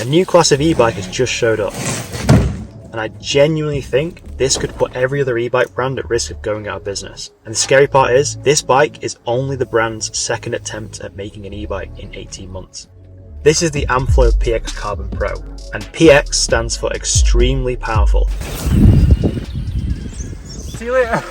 A new class of e-bike has just showed up, and I genuinely think this could put every other e-bike brand at risk of going out of business. And the scary part is, this bike is only the brand's second attempt at making an e-bike in 18 months. This is the Amflow PX Carbon Pro, and PX stands for extremely powerful. See you later.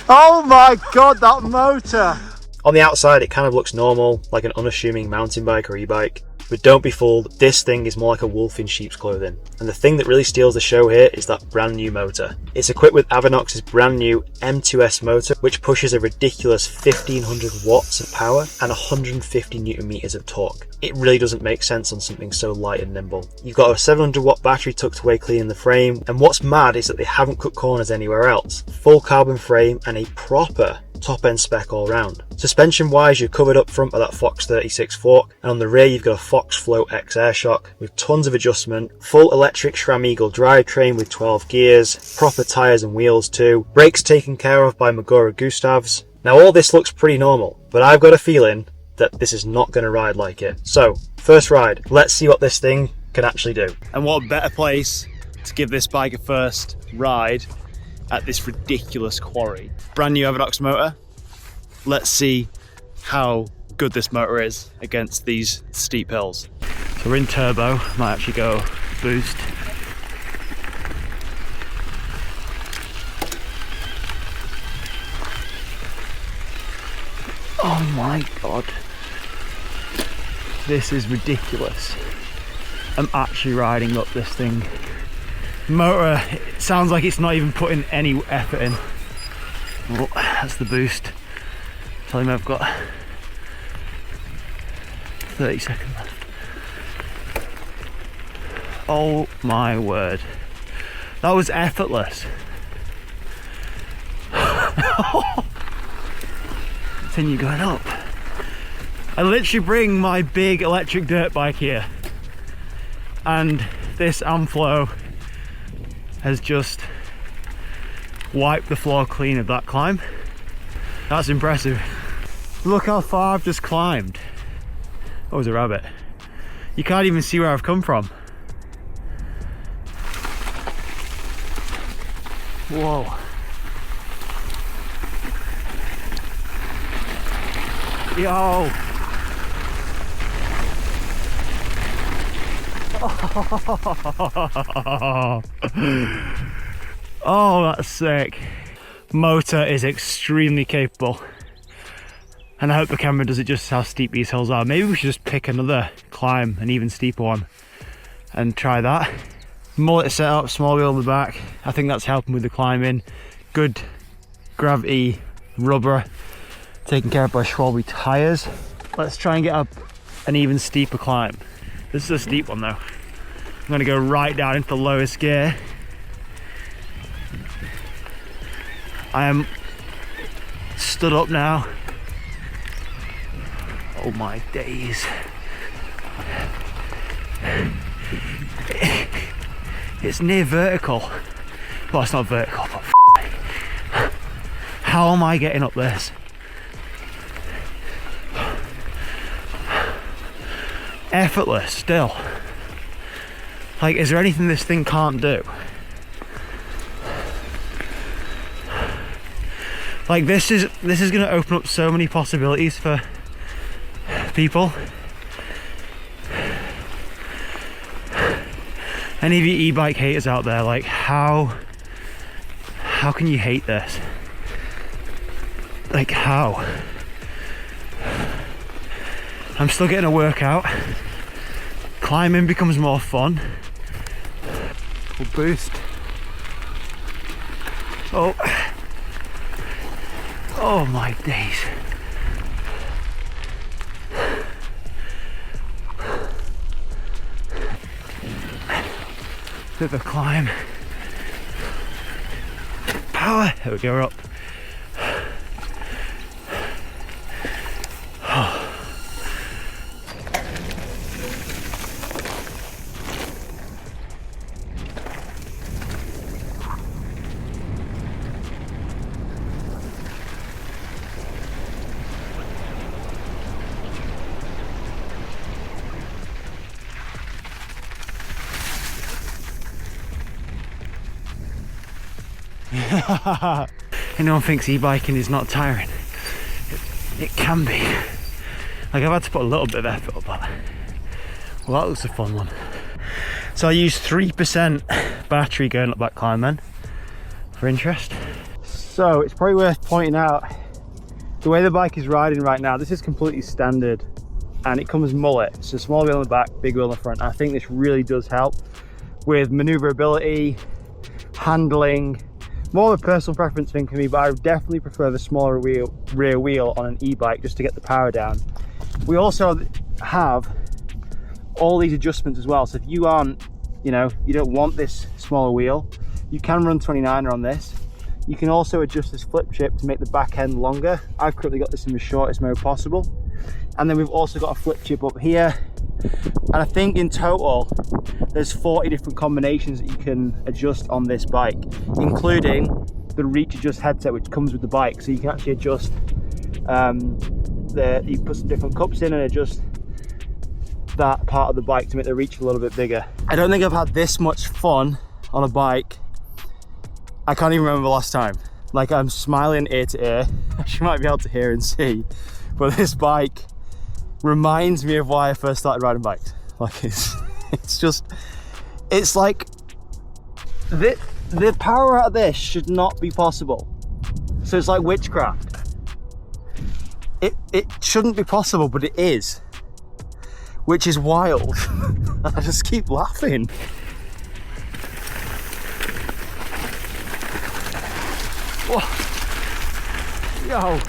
Oh my god, that motor! On the outside it kind of looks normal, like an unassuming mountain bike or e-bike. But don't be fooled, this thing is more like a wolf in sheep's clothing. And the thing that really steals the show here is that brand new motor. It's equipped with Avinox's brand new M2S motor, which pushes a ridiculous 1500 watts of power and 150 newton meters of torque. It really doesn't make sense on something so light and nimble. You've got a 700 watt battery tucked away clean in the frame, and what's mad is that they haven't cut corners anywhere else. Full carbon frame and a proper top end spec all round. Suspension wise, you're covered up front by that Fox 36 fork, and on the rear you've got a Fox Float X air shock with tons of adjustment, full electric SRAM Eagle drivetrain with 12 gears, proper tyres and wheels too, brakes taken care of by Magura Gustavs. Now all this looks pretty normal, but I've got a feeling that this is not going to ride like it. So, first ride, let's see what this thing can actually do. And what a better place to give this bike a first ride at this ridiculous quarry. Brand new Avinox motor. Let's see how good this motor is against these steep hills. So we're in turbo, might actually go boost. Oh my god. This is ridiculous. I'm actually riding up this thing. Motor, it sounds like it's not even putting any effort in. Oh, that's the boost. Tell him I've got 30 seconds left. Oh my word. That was effortless. Continue going up. I literally bring my big electric dirt bike here, and this Amflow has just wiped the floor clean of that climb. That's impressive. Look how far I've just climbed. Oh, there's a rabbit. You can't even see where I've come from. Whoa. Yo. Oh, that's sick. Motor is extremely capable, and I hope the camera does it just how steep these hills are. Maybe we should just pick another climb, an even steeper one, and try that. Mullet setup, small wheel on the back. I think that's helping with the climbing. Good gravity rubber, taken care of by Schwalbe tyres. Let's try and get up an even steeper climb. This is a steep one though. I'm gonna go right down into the lowest gear. I am stood up now. Oh my days. It's near vertical. Well, it's not vertical, but how am I getting up this? Effortless still. Like, is there anything this thing can't do? Like, this is going to open up so many possibilities for people. Any of you e-bike haters out there, like, how can you hate this? Like, how? I'm still getting a workout. Climbing becomes more fun. We'll boost. Oh. Oh my days. Bit of a climb. Power. There we go, we're up. Anyone thinks e-biking is not tiring, it can be. Like, I've had to put a little bit of effort up that. Well, that looks a fun one. So I used 3% battery going up that climb then, for interest. So it's probably worth pointing out, the way the bike is riding right now, this is completely standard and it comes mullet. So small wheel on the back, big wheel on the front. I think this really does help with maneuverability, handling. More of a personal preference thing for me, but I would definitely prefer the smaller rear wheel on an e-bike just to get the power down. We also have all these adjustments as well. So if you aren't, you don't want this smaller wheel, you can run 29er on this. You can also adjust this flip chip to make the back end longer. I've currently got this in the shortest mode possible. And then we've also got a flip chip up here. And I think in total, there's 40 different combinations that you can adjust on this bike, including the reach adjust headset, which comes with the bike. So you can actually adjust, you put some different cups in and adjust that part of the bike to make the reach a little bit bigger. I don't think I've had this much fun on a bike. I can't even remember the last time. Like, I'm smiling ear to ear, as you might be able to hear and see, but this bike reminds me of why I first started riding bikes. Like, it's like, the power out of this should not be possible. So it's like witchcraft. It shouldn't be possible, but it is, which is wild. I just keep laughing. Whoa. Yo.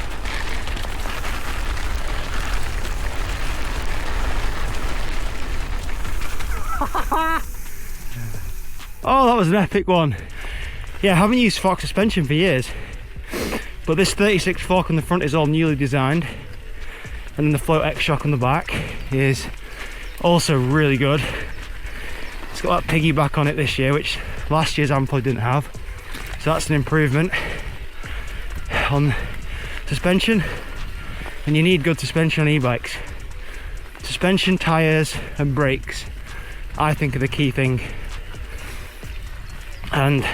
Oh, that was an epic one. Yeah, I haven't used fork suspension for years, but this 36 fork on the front is all newly designed, and then the Float X shock on the back is also really good. It's got that piggyback on it this year, which last year's Amflow didn't have, so that's an improvement on suspension. And you need good suspension on e-bikes. Suspension, tyres and brakes, I think, are the key thing. And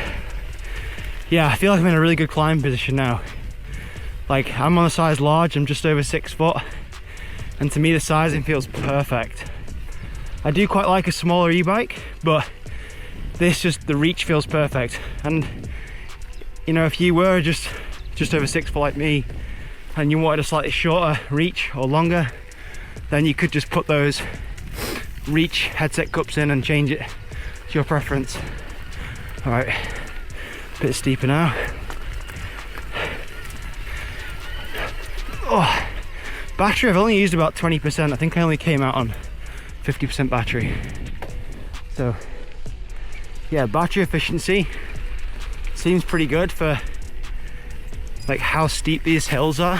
yeah, I feel like I'm in a really good climb position now. Like, I'm on a size large, I'm just over 6 foot, and to me the sizing feels perfect. I do quite like a smaller e-bike, but this, just the reach feels perfect. And if you were just over 6 foot like me and you wanted a slightly shorter reach or longer, then you could just put those reach headset cups in and change it to your preference. All right, a bit steeper now. Oh, battery, I've only used about 20%. I think I only came out on 50% battery. So yeah, battery efficiency seems pretty good for like how steep these hills are,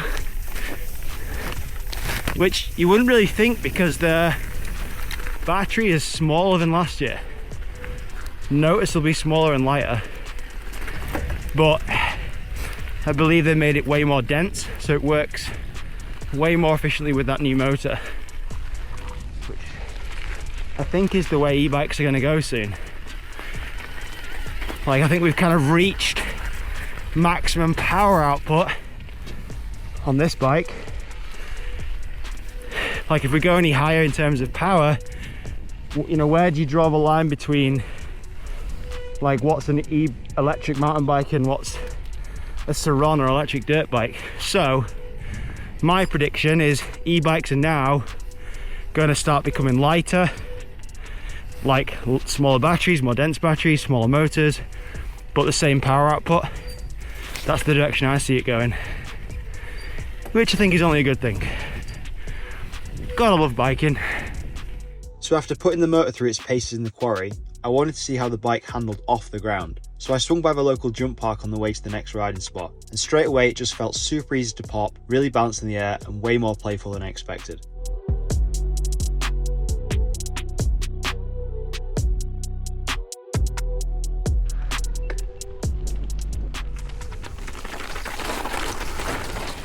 which you wouldn't really think because the battery is smaller than last year, noticeably smaller and lighter, but I believe they made it way more dense, so it works way more efficiently with that new motor, which I think is the way e-bikes are going to go soon. Like, I think we've kind of reached maximum power output on this bike. Like, if we go any higher in terms of power, where do you draw the line between like what's an electric mountain bike and what's a Saron or electric dirt bike? So my prediction is e-bikes are now going to start becoming lighter, like smaller batteries, more dense batteries, smaller motors, but the same power output. That's the direction I see it going, which I think is only a good thing. Gotta love biking. So after putting the motor through its paces in the quarry, I wanted to see how the bike handled off the ground. So I swung by the local jump park on the way to the next riding spot, and straight away it just felt super easy to pop, really balanced in the air and way more playful than I expected.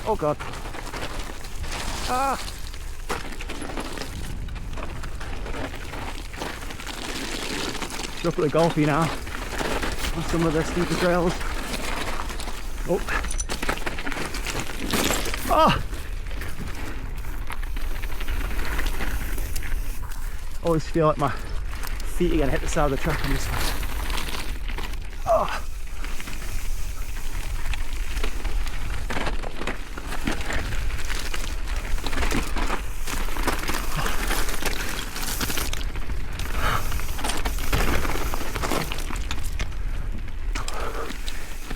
Oh god. Ah! Up at the Golfy now on some of the steeper trails. Oh. Oh. I always feel like my feet are gonna hit the side of the track on this one. Oh.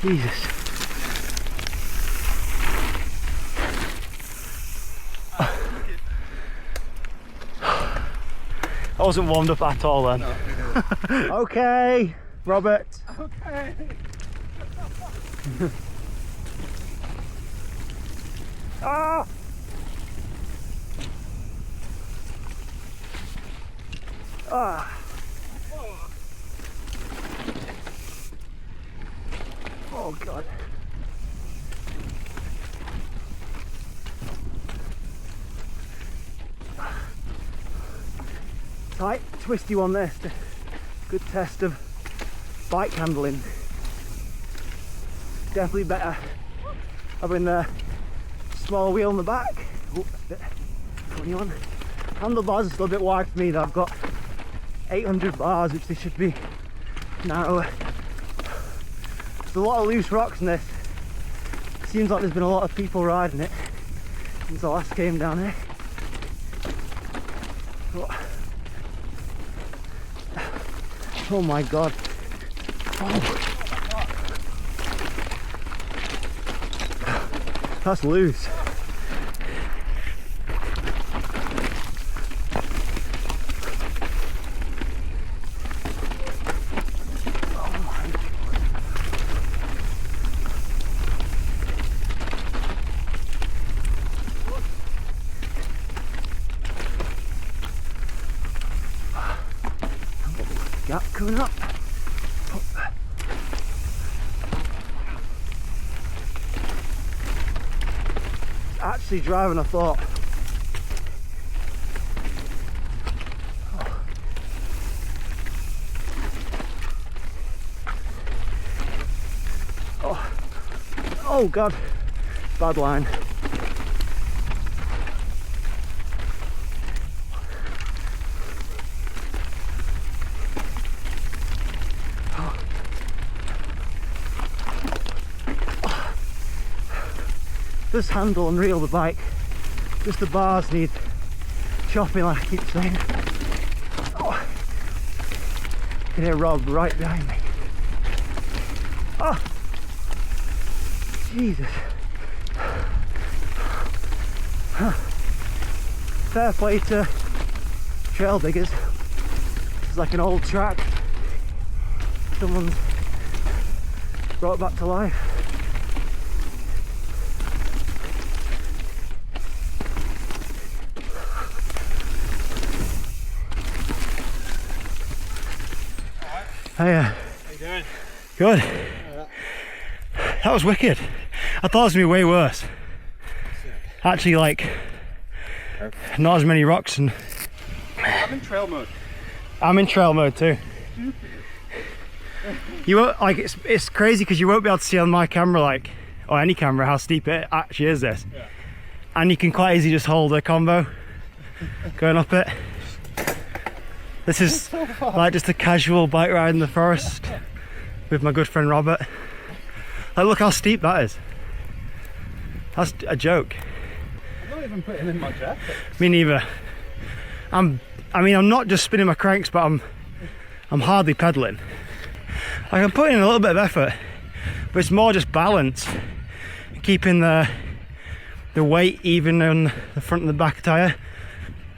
Jesus. I wasn't warmed up at all then. No. Okay, Robert. Okay. Ah! Ah! Oh God. Tight, twisty one there. Good test of bike handling. Definitely better having the small wheel in the back. Oh, that's a bit funny one. Handlebars are still a bit wide for me though. I've got 800 bars, which they should be narrower. There's a lot of loose rocks in this. Seems like there's been a lot of people riding it since I last came down here. Oh my God. Oh. That's loose. Gap coming up. It's actually driving, I thought. Oh, oh God, bad line. This handle and reel the bike, just the bars need chopping, like I keep saying. Oh. I can hear Rob right behind me. Oh, Jesus. Fair play to trail diggers. It's like an old track someone's brought back to life. Hiya. How you doing? Good. That was wicked. I thought it was going to be way worse. Actually, like, not as many rocks and... I'm in trail mode. I'm in trail mode too. You won't, like, it's crazy because you won't be able to see on my camera, like, or any camera, how steep it actually is this. Yeah. And you can quite easily just hold a combo going up it. This is like just a casual bike ride in the forest with my good friend Robert. Like, look how steep that is. That's a joke. I'm not even putting in my jacket. Me neither. I mean, I'm not just spinning my cranks, but I'm hardly pedaling. I can put in a little bit of effort, but it's more just balance, keeping the weight even on the front and the back tire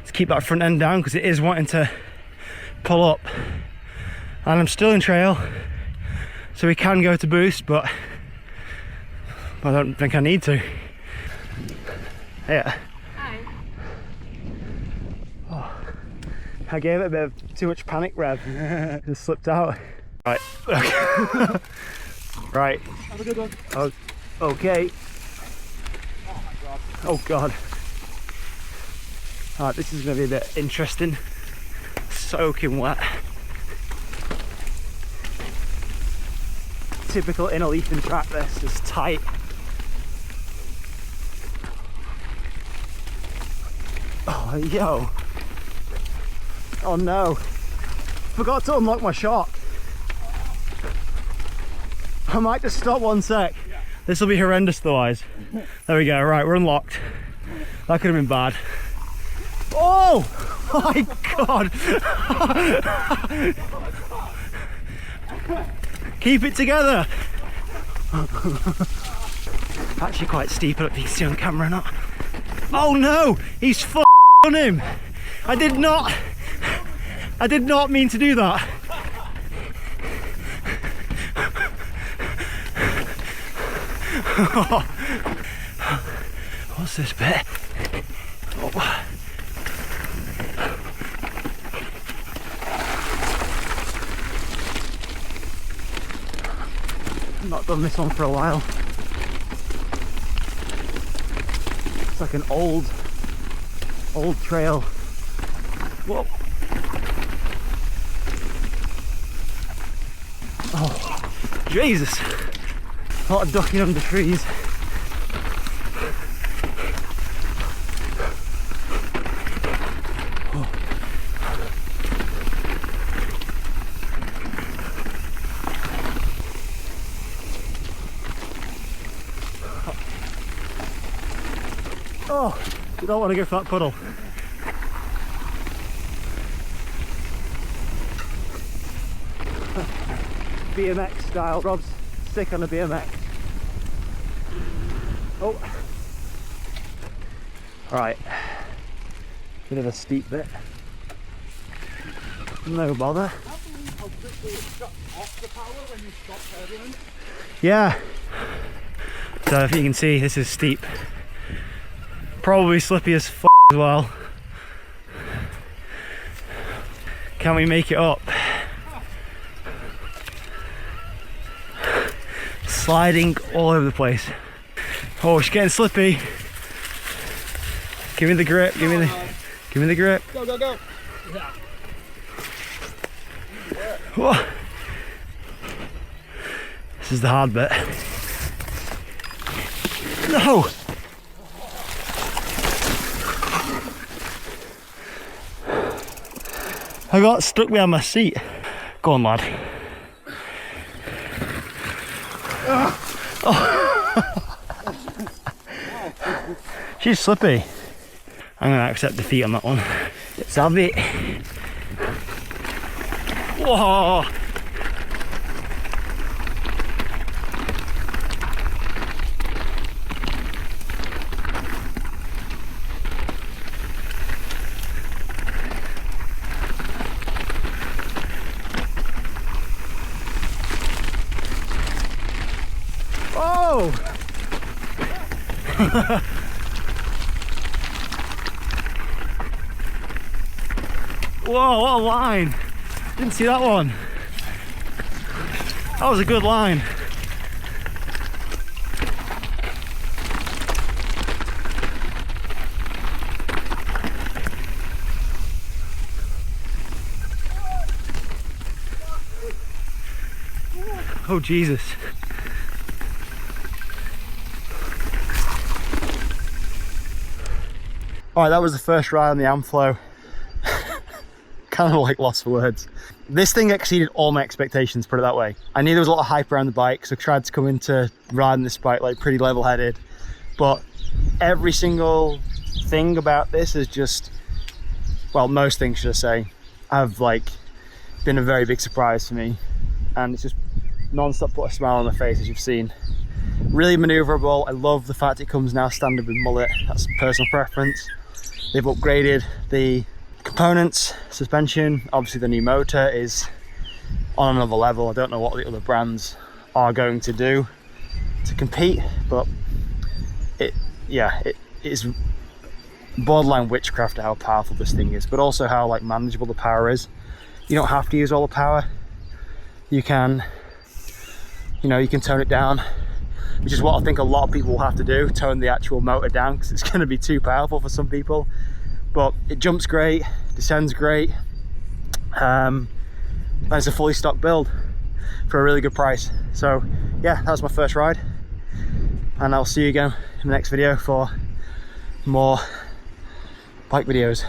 to keep that front end down, because it is wanting to pull up. And I'm still in trail, so we can go to boost, but I don't think I need to. Yeah. Hi. Oh, I gave it a bit of too much panic rev. Just slipped out. Right. Right. Have a good one. Oh, okay. Oh my God. Oh God. Alright, this is going to be a bit interesting. Soaking wet. typical inner leafing track, this is tight. Oh, yo. Oh no. Forgot to unlock my shock. I might just stop 1 sec. Yeah. This will be horrendous otherwise. There we go, right, we're unlocked. That could have been bad. Oh my god! Keep it together! Actually quite steep, I don't know if you can see on camera or not. Oh no! He's on him! I did not mean to do that. What's this bit? Oh. I've not done this one for a while. It's like an old trail. Whoa. Oh, Jesus. A lot of ducking under trees. Oh, you don't want to go for that puddle. BMX style, Rob's sick on a BMX. Oh. Alright. Bit of a steep bit. No bother. Yeah. So if you can see, this is steep. Probably slippy as f as well. Can we make it up? Sliding all over the place. Oh, she's getting slippy. Give me the grip, give me the grip. Go, go, go. Yeah. Whoa. This is the hard bit. No! I got stuck behind my seat. Go on, lad. Oh. She's slippy. I'm gonna accept defeat on that one. Let's have it. Whoa! Oh! Whoa, what a line! Didn't see that one. That was a good line. Oh Jesus. Alright, that was the first ride on the Amflow. Kind of like lost for words. This thing exceeded all my expectations, put it that way. I knew there was a lot of hype around the bike, so I tried to come into riding this bike like pretty level-headed. But every single thing about this is just, well, most things should I say, have like been a very big surprise for me. And it's just non-stop put a smile on my face, as you've seen. Really maneuverable. I love the fact it comes now standard with mullet. That's personal preference. They've upgraded the components, suspension. Obviously the new motor is on another level. I don't know what the other brands are going to do to compete, but it is borderline witchcraft how powerful this thing is, but also how like manageable the power is. You don't have to use all the power. You can, you know, you can tone it down, which is what I think a lot of people will have to do, tone the actual motor down, because it's going to be too powerful for some people. But it jumps great, descends great, and it's a fully stocked build. for a really good price. So yeah, that was my first ride, and I'll see you again in the next video for more bike videos.